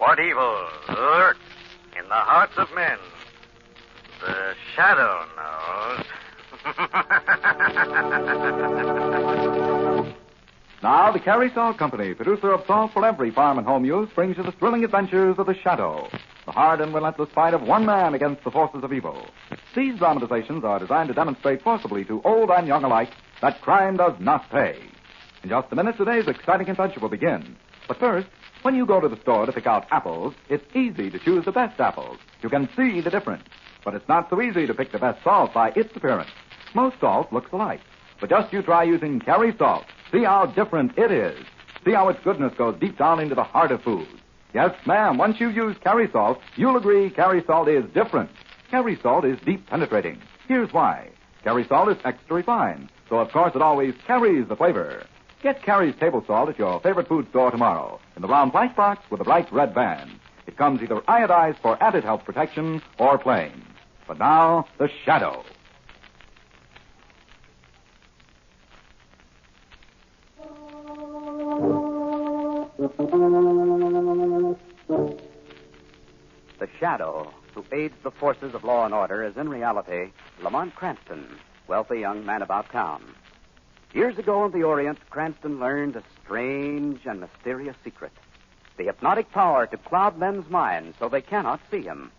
What evil lurks in the hearts of men? The shadow knows. Now, the Carey Salt Company, producer of salt for every farm and home use, brings you the thrilling adventures of the Shadow, the hard and relentless fight of one man against the forces of evil. These dramatizations are designed to demonstrate forcibly to old and young alike that crime does not pay. In just a minute, today's exciting adventure will begin. But first, when you go to the store to pick out apples, it's easy to choose the best apples. You can see the difference. But it's not so easy to pick the best salt by its appearance. Most salt looks alike. But just you try using Carey salt. See how different it is. See how its goodness goes deep down into the heart of food. Yes, ma'am, once you use Carey salt, you'll agree Carey salt is different. Carey salt is deep penetrating. Here's why. Carey salt is extra refined, so of course it always carries the flavor. Get Carey's table salt at your favorite food store tomorrow in the brown white box with a bright red band. It comes either iodized for added health protection or plain. But now, the Shadow. The Shadow, who aids the forces of law and order, is in reality Lamont Cranston, wealthy young man about town. Years ago in the Orient, Cranston learned a strange and mysterious secret. The hypnotic power to cloud men's minds so they cannot see him.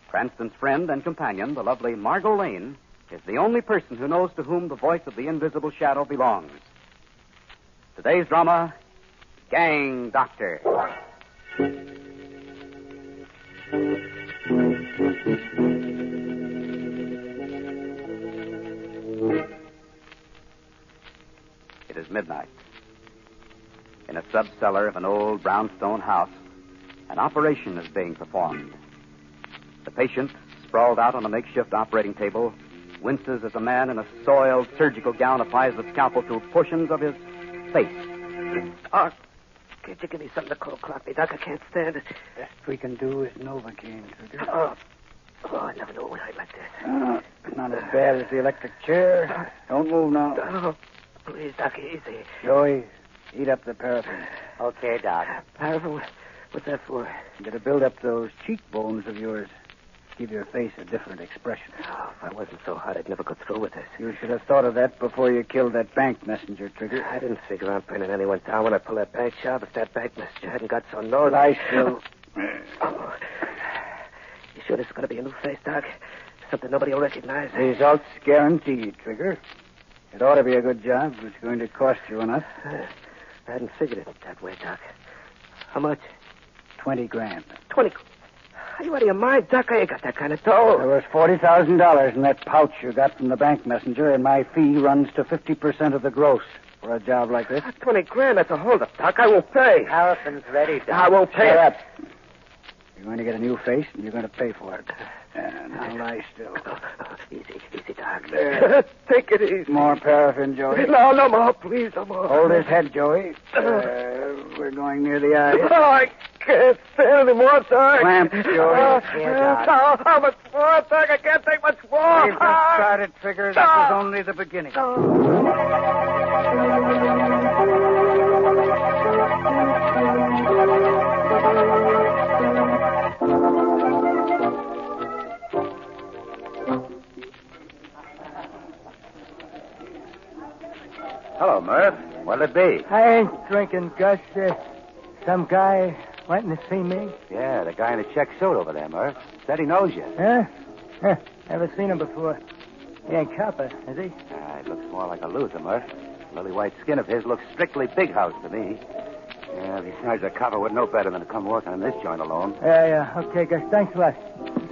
Cranston's friend and companion, the lovely Margo Lane, is the only person who knows to whom the voice of the invisible shadow belongs. Today's drama, Gang Doctor. It is midnight. In a sub-cellar of an old brownstone house, an operation is being performed. The patient, sprawled out on a makeshift operating table, winces as a man in a soiled surgical gown applies the scalpel to portions of his face. Doc, can't you give me something to cold clock me, Doc? I can't stand it. Best we can do is Novocaine, Trigger. Oh, I never knew it would hurt like this. Not as bad as the electric chair. Don't move now. Oh, please, Doc, easy. Joey, heat up the paraffin. Okay, Doc. Paraffin? What's that for? To build up those cheekbones of yours. Give your face a different expression. Oh, if I wasn't so hot, I'd never go through with this. You should have thought of that before you killed that bank messenger, Trigger. I didn't figure on pinning anyone down when I pulled that bank job if that bank messenger hadn't got so nosy. I still... Oh. You sure this is going to be a new face, Doc? Something nobody will recognize? Results guaranteed, Trigger. It ought to be a good job, but it's going to cost you enough. I hadn't figured it that way, Doc. How much? 20 grand. 20... Are you out of your mind, Doc? I ain't got that kind of dough. There was $40,000 in that pouch you got from the bank messenger, and my fee runs to 50% of the gross for a job like this. 20 grand, that's a holdup, Doc. I won't pay. Harrison's ready, Doc. I won't pay. Shut up. You're going to get a new face, and you're going to pay for it. Now lie still. Easy, Doc. Take it easy. More paraffin, Joey. No more, please, no more. Hold his head, Joey. We're going near the eyes. Oh, I can't stand any more, Doc. Clamp, Joey. How much more, Doc? I can't take much more. We've just started, Trigger. That was only the beginning. Hello, Murph. What'll it be? I ain't drinking, Gus. Some guy wanting to see me. Yeah, the guy in the check suit over there, Murph. Said he knows you. Huh? Never seen him before. He ain't copper, is he? He looks more like a loser, Murph. The lily white skin of his looks strictly big house to me. Yeah, besides, a copper would know better than to come working in this joint alone. Yeah. Okay, Gus. Thanks a lot.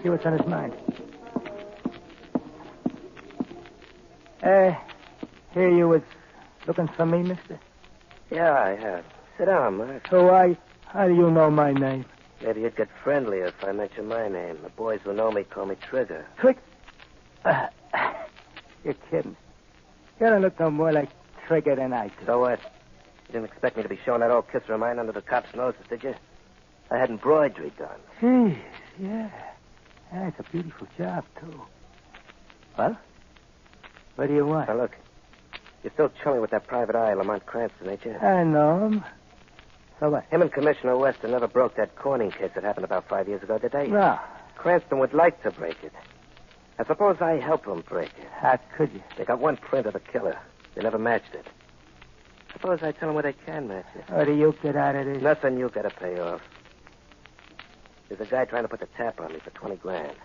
See what's on his mind. Here you was looking for me, mister? Yeah, I have. Sit down, Mark. So how do you know my name? Maybe you'd get friendlier if I mentioned my name. The boys who know me call me Trigger. You're kidding. You don't look no more like Trigger than I do. So what? You didn't expect me to be showing that old kisser of mine under the cop's noses, did you? I had embroidery done. Jeez, yeah. It's a beautiful job, too. Well, what do you want? Now, look. You're still chummy with that private eye, Lamont Cranston, ain't you? I know him. So what? Him and Commissioner Weston never broke that corning case that happened about 5 years ago, did they? No. Cranston would like to break it. I suppose I help him break it. How could you? They got one print of the killer. They never matched it. Suppose I tell them where they can match it. What do you get out of this? Nothing you gotta pay off. There's a guy trying to put the tap on me for 20 grand.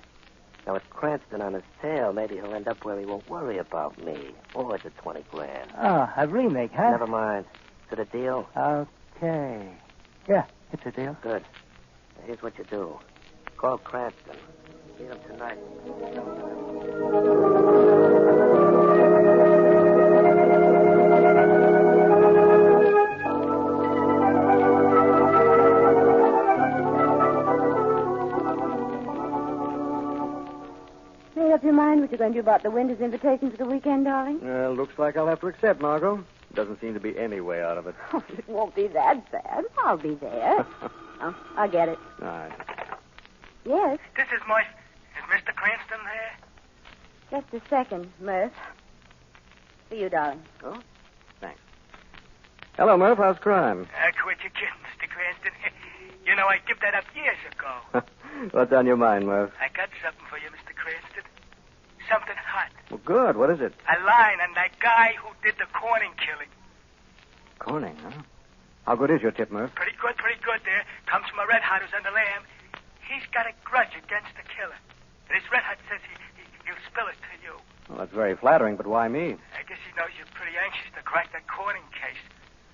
Now, with Cranston on his tail, maybe he'll end up where he won't worry about me or the 20 grand. Oh, a remake, huh? Never mind. Is it a deal? Okay. Yeah, it's a deal. Good. Now, here's what you do. Call Cranston. See him tonight. Made up your mind what you're going to do about the Winters' invitation for the weekend, darling? Looks like I'll have to accept, Margo. Doesn't seem to be any way out of it. Oh, it won't be that bad. I'll be there. Oh, I'll get it. All right. Yes, This is Murph. Is Mr. Cranston there? just a second, Murph. For you, darling. Oh, thanks. Hello, Murph. How's crime? Quit your kidding, Mr. Cranston. You know, I give that up years ago. What's on your mind, Murph? I got something for you, Mr. Cranston. Something hot. Well, good. What is it? A line on that guy who did the Corning killing. Corning, huh? How good is your tip, Murph? Pretty good there. Comes from a red hot who's on the lam. He's got a grudge against the killer. And his red hot says he'll spill it to you. Well, that's very flattering, but why me? I guess he knows you're pretty anxious to crack that Corning case.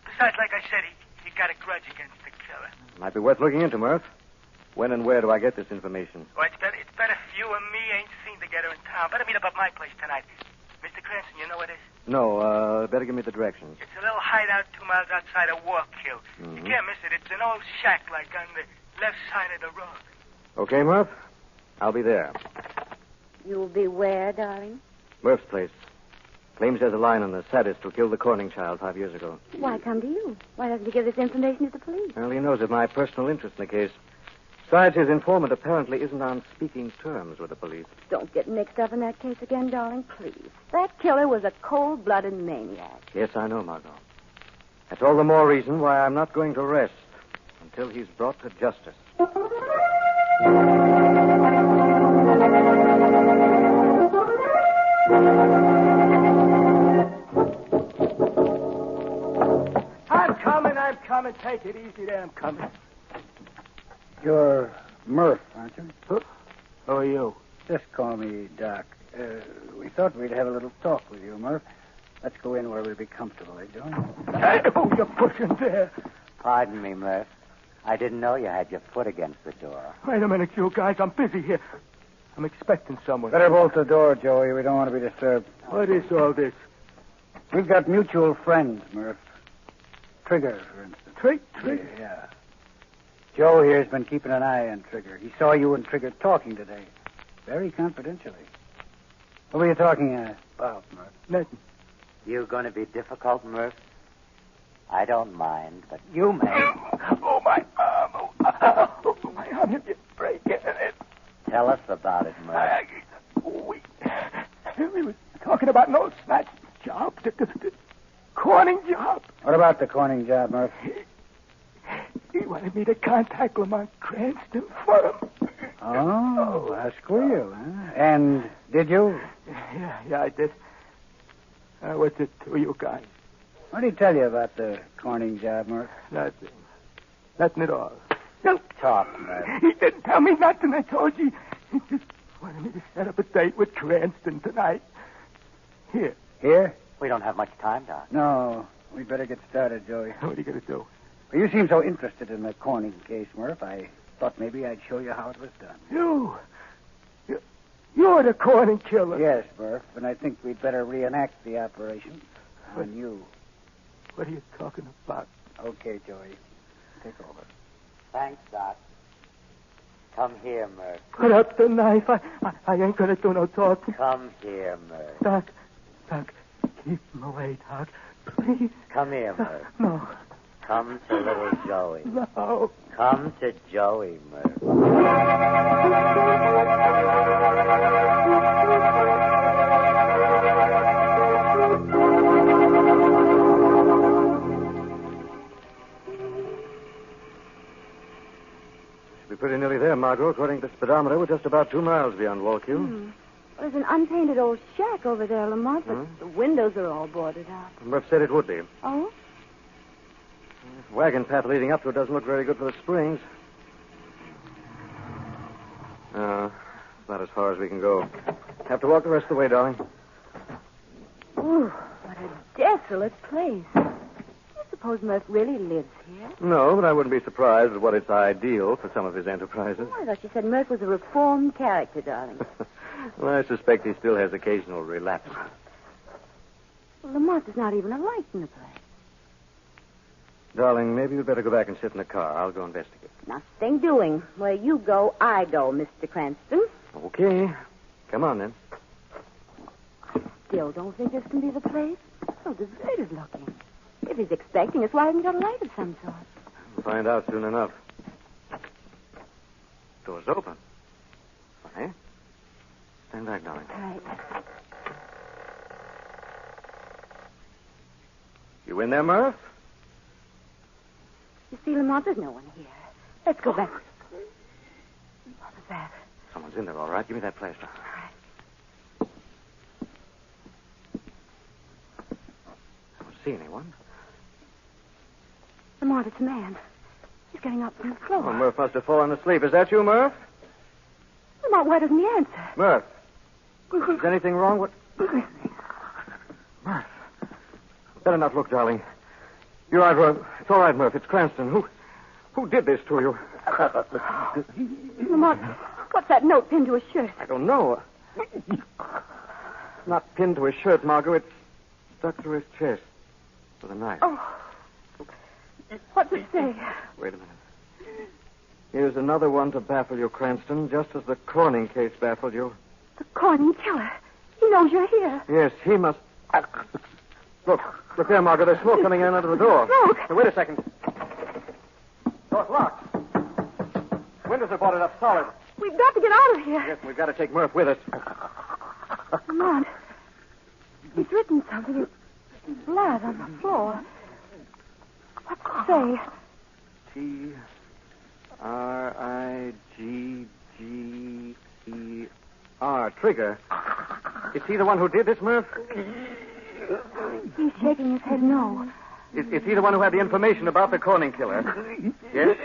Besides, like I said, he got a grudge against the killer. Might be worth looking into, Murph. When and where do I get this information? Well, it's better if you and me ain't seen together in town. Better meet up at my place tonight. Mr. Cranston, you know what it is? No, better give me the directions. It's a little hideout 2 miles outside of Walkill. You can't miss it. It's an old shack, like on the left side of the road. Okay, Murph. I'll be there. You'll be where, darling? Murph's place. Claims there's a line on the sadist who killed the Corning child 5 years ago. Why come to you? Why doesn't he give this information to the police? Well, he knows of my personal interest in the case. Besides, his informant apparently isn't on speaking terms with the police. Don't get mixed up in that case again, darling, please. That killer was a cold-blooded maniac. Yes, I know, Margo. That's all the more reason why I'm not going to rest until he's brought to justice. I'm coming. Take it easy there. I'm coming. You're Murph, aren't you? Who are you? Just call me Doc. We thought we'd have a little talk with you, Murph. Let's go in where we'll be comfortable, eh, Joey? Oh, you're pushing there. Pardon me, Murph. I didn't know you had your foot against the door. Wait a minute, you guys. I'm busy here. I'm expecting someone. Better bolt the door, Joey. We don't want to be disturbed. What is all this? We've got mutual friends, Murph. Trigger, for instance. Trigger? Yeah. Joe here's been keeping an eye on Trigger. He saw you and Trigger talking today. Very confidentially. What were you talking about, Murph? Nothing. You going to be difficult, Murph? I don't mind, but you may. Oh, my arm. Oh, my arm. You just break it. Tell us about it, Murph. We were talking about an old snatch job. The Corning job. What about the Corning job, Murph? He wanted me to contact Lamont Cranston for him. Oh, how squeal, huh? And did you? Yeah, I did. What's it to you guys? What did he tell you about the Corning job, Murph? Nothing. Nothing at all. No talk, Murph. He didn't tell me nothing. I told you. He just wanted me to set up a date with Cranston tonight. Here. Here? We don't have much time, Doc. No. We'd better get started, Joey. What are you going to do? Well, you seem so interested in the Corning case, Murph. I thought maybe I'd show you how it was done. You're the Corning killer. Yes, Murph, and I think we'd better reenact the operation on you. What are you talking about? Okay, Joey. Take over. Thanks, Doc. Come here, Murph. Put up the knife. I ain't going to do no talking. Come here, Murph. Doc, keep him away, Doc. Please. Come here, Murph. No. Come to little Joey. No. Come to Joey, Murph. We're pretty nearly there, Margot. According to the speedometer, we're just about 2 miles beyond Wallkill. Well, there's an unpainted old shack over there, Lamont, but the windows are all boarded up. Murph said it would be. Oh? This wagon path leading up to it doesn't look very good for the springs. About as far as we can go. Have to walk the rest of the way, darling. Ooh, what a desolate place. I suppose Murph really lives here. No, but I wouldn't be surprised at what its ideal for some of his enterprises. Oh, I thought you said Murph was a reformed character, darling. Well, I suspect he still has occasional relapses. Well, Lamont, there's not even a light in the place. Darling, maybe you'd better go back and sit in the car. I'll go investigate. Nothing doing. Where you go, I go, Mr. Cranston. Okay. Come on, then. Still don't think this can be the place. So deserted looking. If he's expecting us, why hasn't he got a light of some sort? We'll find out soon enough. Door's open. Okay. Stand back, darling. Right. You in there, Murph? You see, Lamont, there's no one here. Let's go back. What was that? Someone's in there, all right. Give me that plaster. All right. I don't see anyone. Lamont, it's a man. He's getting up from the floor. Oh, Murph must have fallen asleep. Is that you, Murph? Lamont, why doesn't he answer? Murph. Is anything wrong? What? Murph. Better not look, darling. You're right, Murph. It's all right, Murph. It's Cranston. Who did this to you? Lamont, what's that note pinned to his shirt? I don't know. Not pinned to his shirt, Margo. It's stuck through his chest with a knife. Oh. What's it say? Wait a minute. Here's another one to baffle you, Cranston, just as the Corning case baffled you. The Corning killer. He knows you're here. Yes, he must... Look there, Margo. There's smoke coming in under the door. Smoke? Now, wait a second. Door's locked. Windows are boarded up solid. We've got to get out of here. Yes, we've got to take Murph with us. Lamont, he's written something in blood on the floor. What's it say? Trigger. Trigger. Is he the one who did this, Murph? He's shaking his head no. Is he the one who had the information about the Corning killer? Yes?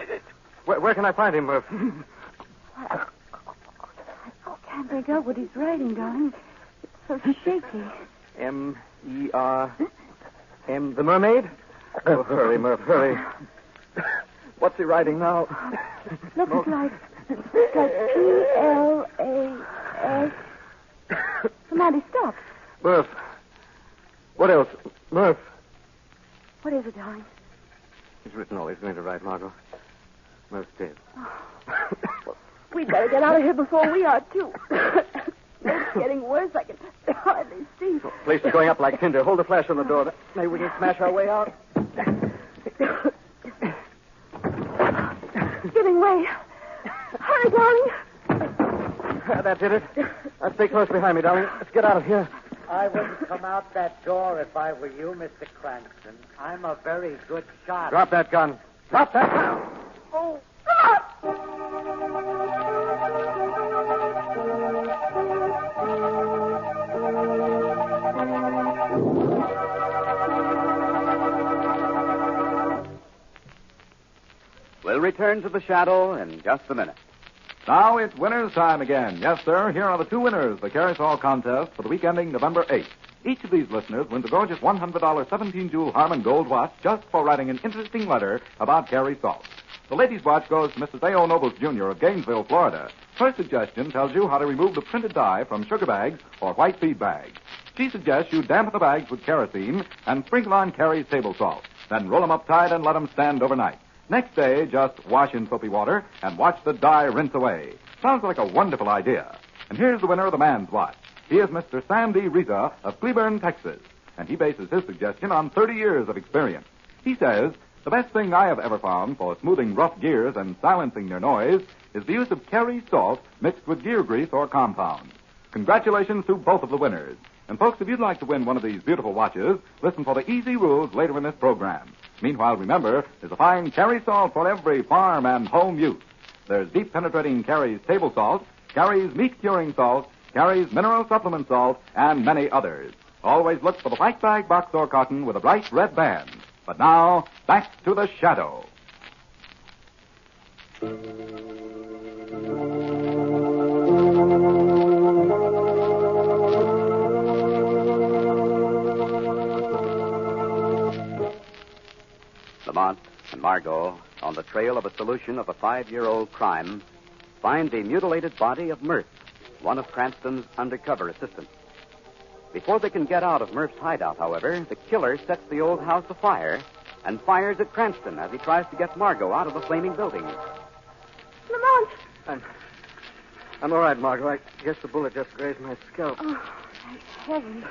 Where can I find him, Murph? I can't make out what he's writing, darling. It's so shaky. M-E-R... The mermaid? Oh, hurry, Murph, hurry. What's he writing now? Look, it's like P-L-A-S. Lamont, he stopped. Murph. What else? Murph. What is it, darling? He's written all he's going to write, Margo. Murph's dead. We'd better get out of here before we are, too. It's getting worse. I can hardly see. The place is going up like tinder. Hold the flash on the door. Maybe we can smash our way out. It's giving way. Hurry, darling. That did it. Stay close behind me, darling. Let's get out of here. I wouldn't come out that door if I were you, Mr. Cranston. I'm a very good shot. Drop that gun. Drop that gun. Oh, We'll return to the shadow in just a minute. Now it's winner's time again. Yes, sir. Here are the two winners, the Carousel contest for the week ending November 8th. Each of these listeners wins a gorgeous $100 17-jewel Harmon Gold watch just for writing an interesting letter about Carrie Salt. The ladies' watch goes to Mrs. A.O. Nobles, Jr. of Gainesville, Florida. Her suggestion tells you how to remove the printed dye from sugar bags or white feed bags. She suggests you dampen the bags with kerosene and sprinkle on Carrie's table salt. Then roll them up tight and let them stand overnight. Next day, just wash in soapy water and watch the dye rinse away. Sounds like a wonderful idea. And here's the winner of the man's watch. He is Mr. Sandy Riza of Cleburne, Texas. And he bases his suggestion on 30 years of experience. He says, the best thing I have ever found for smoothing rough gears and silencing their noise is the use of Carrie salt mixed with gear grease or compound. Congratulations to both of the winners. And folks, if you'd like to win one of these beautiful watches, listen for the easy rules later in this program. Meanwhile, remember, there's a fine Carrie salt for every farm and home use. There's deep penetrating Carrie's table salt, Carrie's meat curing salt, Carrie's mineral supplement salt, and many others. Always look for the white bag box or carton with a bright red band. But now, back to the Shadow. Lamont and Margo, on the trail of a solution of a 5-year-old crime, find the mutilated body of Murph, one of Cranston's undercover assistants. Before they can get out of Murph's hideout, however, the killer sets the old house afire and fires at Cranston as he tries to get Margo out of the flaming building. Lamont! I'm all right, Margo. I guess the bullet just grazed my scalp. Oh, thank heaven.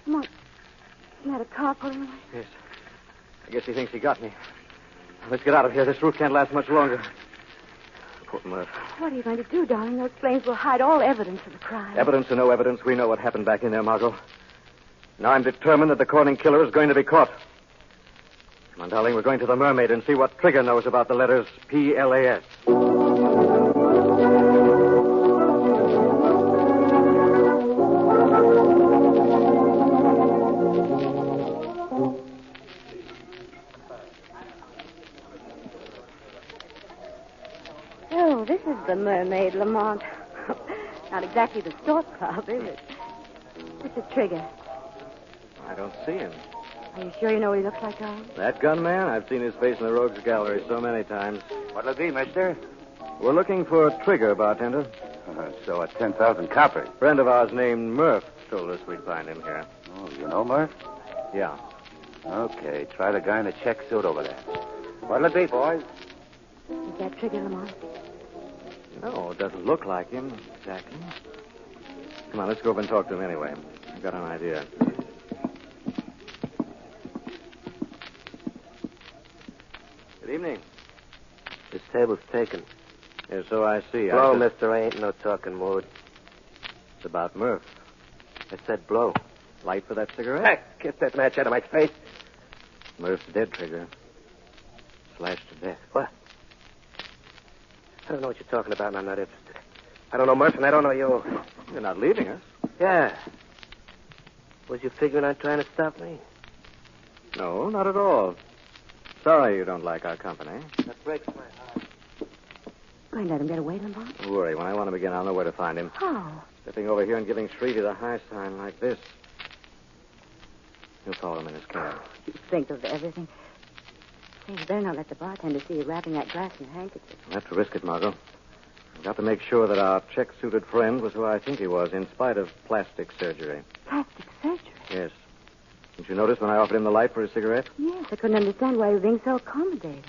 Lamont, isn't that a car pulling away? Yes. I guess he thinks he got me. Let's get out of here. This roof can't last much longer. Poor Murph. What are you going to do, darling? Those flames will hide all evidence of the crime. Evidence or no evidence, we know what happened back in there, Margo. Now I'm determined that the Corning killer is going to be caught. Come on, darling, we're going to the Mermaid and see what Trigger knows about the letters P-L-A-S. Oh, this is the Mermaid, Lamont. Not exactly the Stork Club, is it? This is Trigger. I don't see him. Are you sure you know what he looks like, darling? That gunman? I've seen his face in the Rogues Gallery so many times. What'll it be, mister? We're looking for Trigger, bartender. So at 10,000 coppers. A friend of ours named Murph told us we'd find him here. Oh, you know Murph? Yeah. Okay, try the guy in the check suit over there. What'll it be, boys? Is that Trigger, Lamont? No, it doesn't look like him exactly. Come on, let's go over and talk to him anyway. I've got an idea. Good evening. This table's taken. Yeah, so I see. Blow, mister. I ain't in no talking mood. It's about Murph. I said blow. Light for that cigarette? Heck, get that match out of my face. Murph's dead, Trigger. Slashed to death. What? I don't know what you're talking about, and I'm not interested. I don't know Murph, and I don't know you. You're not leaving us. Yeah. Was you figuring on trying to stop me? No, not at all. Sorry you don't like our company. That breaks my heart. Going to let him get away, Lamont? Don't worry. When I want him again, I'll know where to find him. How? Stepping over here and giving Shrevey the high sign like this. You'll follow him in his cab. You think of everything. Say, you better not let the bartender see you wrapping that glass in a handkerchief. I'll have to risk it, Margo. I've got to make sure that our check-suited friend was who I think he was, in spite of plastic surgery. Plastic surgery? Yes. Didn't you notice when I offered him the light for his cigarette? Yes, I couldn't understand why you were being so accommodating.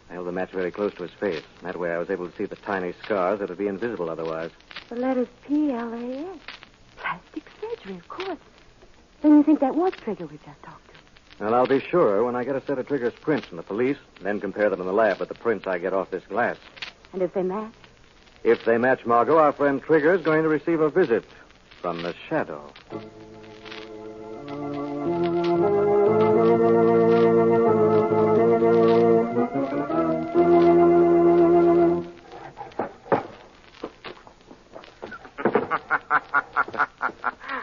I held the match very close to his face. That way I was able to see the tiny scars that would be invisible otherwise. The letters P-L-A-S. Plastic surgery, of course. Then you think that was Trigger we just talked to? Well, I'll be sure when I get a set of Trigger's prints from the police, then compare them in the lab with the prints I get off this glass. And if they match? If they match, Margo, our friend Trigger is going to receive a visit from the Shadow.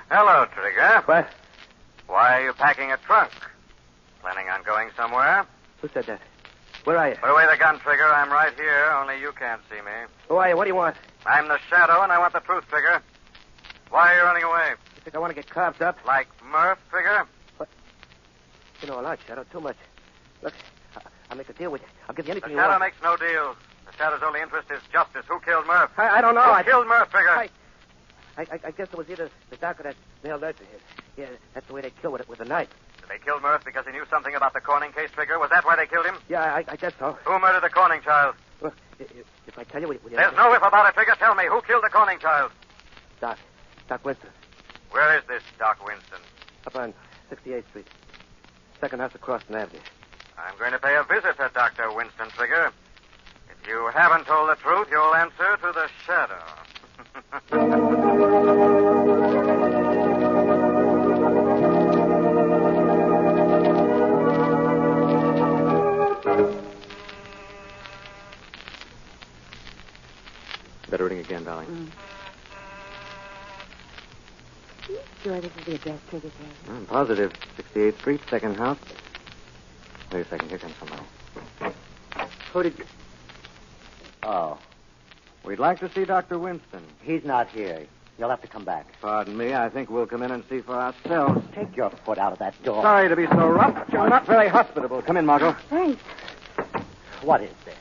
Hello, Trigger. What? Why are you packing a trunk? Planning on going somewhere? Who said that? Where are you? Put away the gun, Trigger. I'm right here, only you can't see me. Who are you? What do you want? I'm the Shadow, and I want the truth, Trigger. Why are you running away? You think I want to get carved up? Like Murph, Trigger? You know a lot, Shadow. Too much. Look, I'll make a deal with you. I'll give you The anything you Shadow want. makes no deals. The Shadow's only interest is justice. Who killed Murph? I don't know. Who killed Murph, Trigger? I guess it was either the doc or that male nurse of his. Yeah, that's the way they kill with a knife. They killed Murph because he knew something about the Corning case, Trigger. Was that why they killed him? Yeah, I guess so. Who murdered the Corning child? Look, if I tell you, will you... There's no if about it, Trigger. Tell me, who killed the Corning child? Doc Winston. Where is this Doc Winston? Up on 68th Street. Second house across an avenue. I'm going to pay a visit to Dr. Winston, Trigger. If you haven't told the truth, you'll answer to the Shadow. Better ring again, darling. You sure this is the address Trigger gave? I'm positive. 68th Street, second house. Wait a second. Here comes somebody. Who did... Oh, We'd like to see Dr. Winston. he's not here. You'll have to come back. Pardon me. I think we'll come in and see for ourselves. Take your foot out of that door. Sorry to be so rough, but you're not very hospitable. Come in, Margo. Thanks. What is this?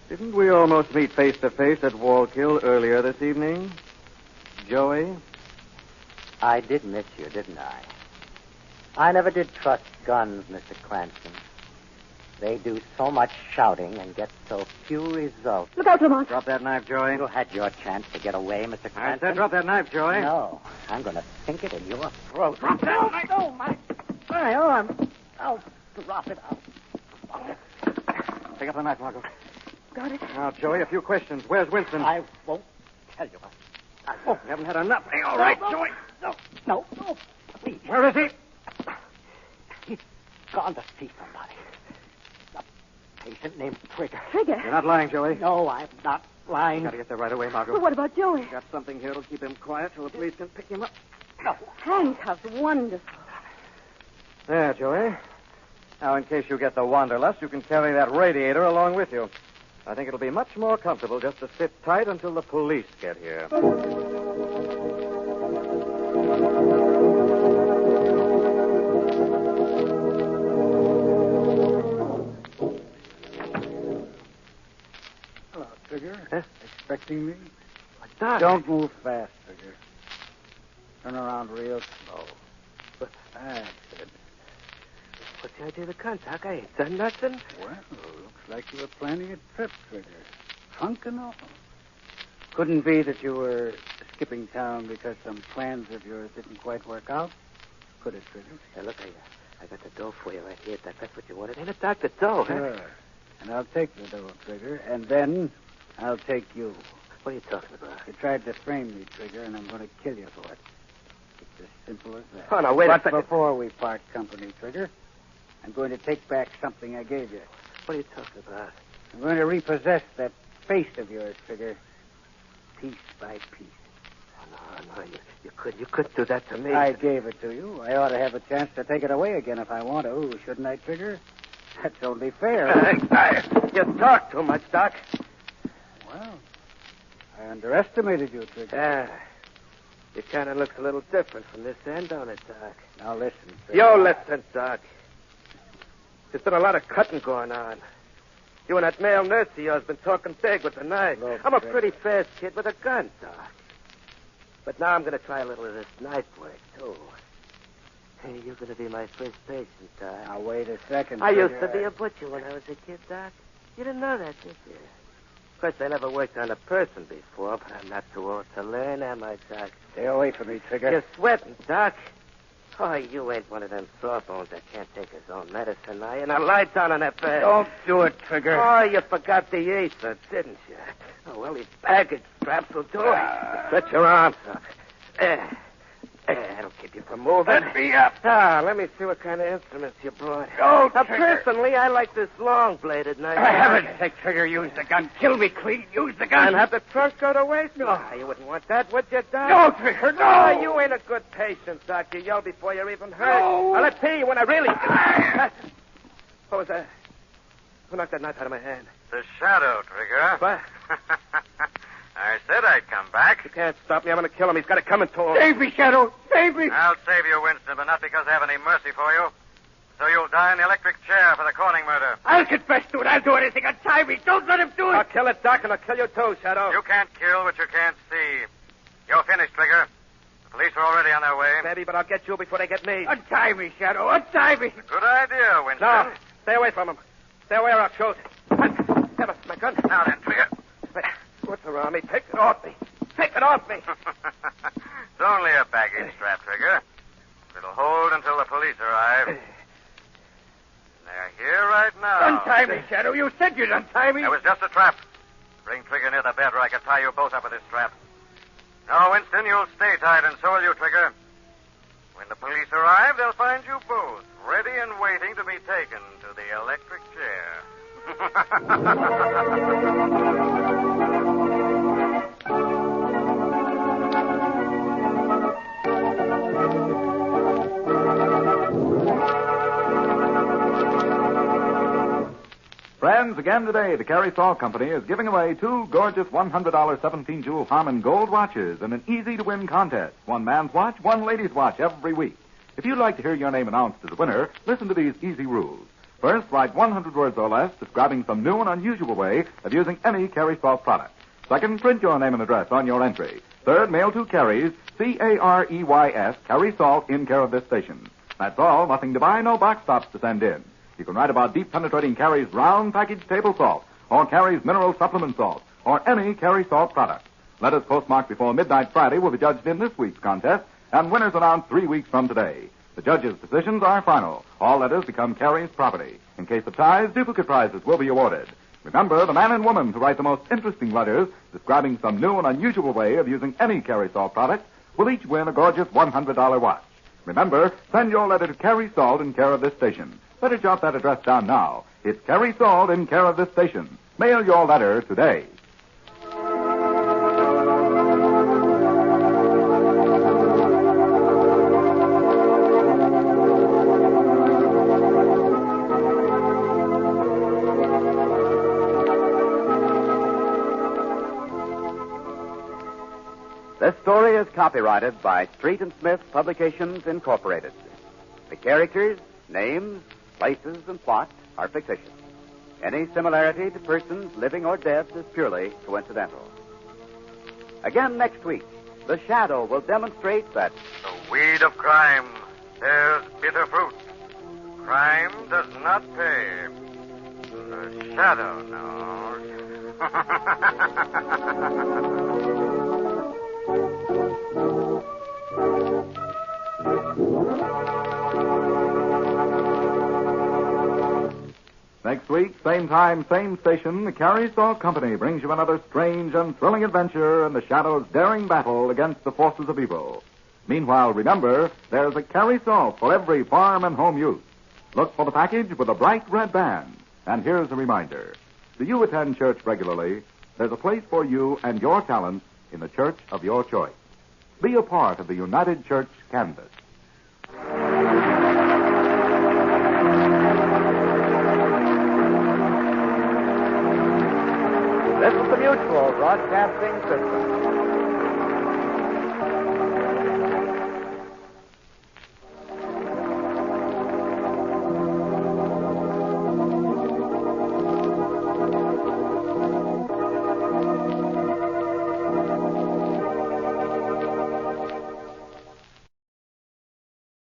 Didn't we almost meet face to face at Wallkill earlier this evening? Joey? I did miss you, didn't I? I never did trust guns, Mr. Cranston. They do so much shouting and get so few results. Look out, Lamont. Drop that knife, Joey. You had your chance to get away, Mr. I Cranston. said drop that knife, Joey. No, I'm going to sink it in your throat. Drop that knife. Oh, my arm. I'll drop it out. Pick up the knife, Margo. Got it. Now, Joey, a few questions. Where's Winston? I won't tell you. Oh, you haven't had enough. Hey, all right, Joey. No, please. Where is he? He's gone to see somebody. A patient named Trigger. Trigger? You're not lying, Joey. No, I'm not lying. Gotta get there right away, Margo. Well, what about Joey? Got something here that'll keep him quiet till the police can pick him up. No. Handcuffs. Wonderful. There, Joey. Now, in case you get the wanderlust, you can carry that radiator along with you. I think it'll be much more comfortable just to sit tight until the police get here. Hello, Trigger. Expecting me? Doc. Don't move fast, Trigger. Turn around real slow. That's it. What's the idea of the gun, Doc? I ain't done nothing. Well, looks like you were planning a trip, Trigger. Trunk and all. Couldn't be that you were skipping town because some plans of yours didn't quite work out? Could it, Trigger? Hey, look, I got the dough for you right here, Doc. That's what you wanted. Ain't it, Doc? The dough, huh? Sure. And I'll take the dough, Trigger, and then I'll take you. What are you talking about? You tried to frame me, Trigger, and I'm going to kill you for it. It's as simple as that. Oh, now, wait a But second. before we part company, Trigger, I'm going to take back something I gave you. What are you talking about? I'm going to repossess that face of yours, Trigger, piece by piece. No, you couldn't do that to me. I gave it to you. I ought to have a chance to take it away again if I want to, shouldn't I, Trigger? That's only fair. You talk too much, Doc. Well, I underestimated you, Trigger. Yeah. It kind of looks a little different from this end, don't it, Doc? Now listen, Trigger. You listen, Doc. There's been a lot of cutting going on. You and that male nurse of yours been talking big with the knife. Look, I'm a Trigger. pretty fast kid with a gun, Doc. But now I'm going to try a little of this knife work, too. Hey, you're going to be my first patient, Doc. Now, wait a second, I used Trigger. to be a butcher when I was a kid, Doc. You didn't know that, did you? Of course, I never worked on a person before, but I'm not too old to learn, am I, Doc? Stay away from me, Trigger. You're sweating, Doc. Oh, you ain't one of them sawbones that can't take his own medicine, are you? Now lie down on that bed. Don't do it, Trigger. Oh, you forgot the ether, didn't you? Oh, well, these baggage straps will do it. Stretch your arms up. There. That'll keep you from moving. Let me up. Ah, let me see what kind of instruments you brought. Oh, Now, Trigger. personally, I like this long-bladed knife. For heaven's sake, Trigger, use the gun. Kill me clean. Use the gun. And have the trunk go to waste? No. You wouldn't want that, would you, Doc? No, Trigger, no. Oh, you ain't a good patient, Doc. You yell before you're even hurt. No. Now, let's see when I really... What was that? Who knocked that knife out of my hand? The shadow, Trigger. What? I said I'd come back. You can't stop me. I'm going to kill him. He's got it coming to him. Save me, Shadow. Save me. I'll save you, Winston, but not because I have any mercy for you. So you'll die in the electric chair for the Corning murder. I'll confess to it. I'll do anything. Untie me. Don't let him do I'll it. kill it, Doc, and I'll kill you too, Shadow. You can't kill what you can't see. You're finished, Trigger. The police are already on their way. Maybe, but I'll get you before they get me. Untie me, Shadow. Untie me. Good idea, Winston. No, stay away from him. Stay away or I'll shoot. Have my gun. Now then, Trigger. What's around me? Take it off me. Take it off me. It's only a baggage strap, Trigger. It'll hold until the police arrive. They're here right now. Untie me, Shadow. You said you'd untie me. It was just a trap. Bring Trigger near the bed or I can tie you both up with this trap. No, Winston, you'll stay tight, and so will you, Trigger. When the police arrive, they'll find you both ready and waiting to be taken to the electric chair. Friends, again today, the Carrie Salt Company is giving away 2 gorgeous $100 17-jewel Harmon gold watches in an easy-to-win contest. One man's watch, one lady's watch every week. If you'd like to hear your name announced as a winner, listen to these easy rules. First, write 100 words or less describing some new and unusual way of using any Carrie Salt product. Second, print your name and address on your entry. Third, mail to Carrie's, Careys, Carrie Salt, in care of this station. That's all. Nothing to buy, no box tops to send in. You can write about deep penetrating Carrie's round package table salt, or Carrie's mineral supplement salt, or any Carrie Salt product. Letters postmarked before midnight Friday will be judged in this week's contest, and winners announced 3 weeks from today. The judges' decisions are final. All letters become Carrie's property. In case of ties, duplicate prizes will be awarded. Remember, the man and woman who write the most interesting letters describing some new and unusual way of using any Carrie Salt product will each win a gorgeous $100 watch. Remember, send your letter to Carrie Salt in care of this station. Better jot that address down now. It's Carrie Salt in care of this station. Mail your letter today. This story is copyrighted by Street and Smith Publications, Incorporated. The characters, names, places, and plot are fictitious. Any similarity to persons living or dead is purely coincidental. Again next week, The Shadow will demonstrate that The weed of crime bears bitter fruit. Crime does not pay. The shadow knows. Next week, same time, same station, the Carrie Salt Company brings you another strange and thrilling adventure in the Shadow's daring battle against the forces of evil. Meanwhile, remember, there's a Carrie Salt for every farm and home use. Look for the package with a bright red band. And here's a reminder. Do you attend church regularly? There's a place for you and your talents in the church of your choice. Be a part of the United Church Canvas. This is the Mutual Broadcasting System.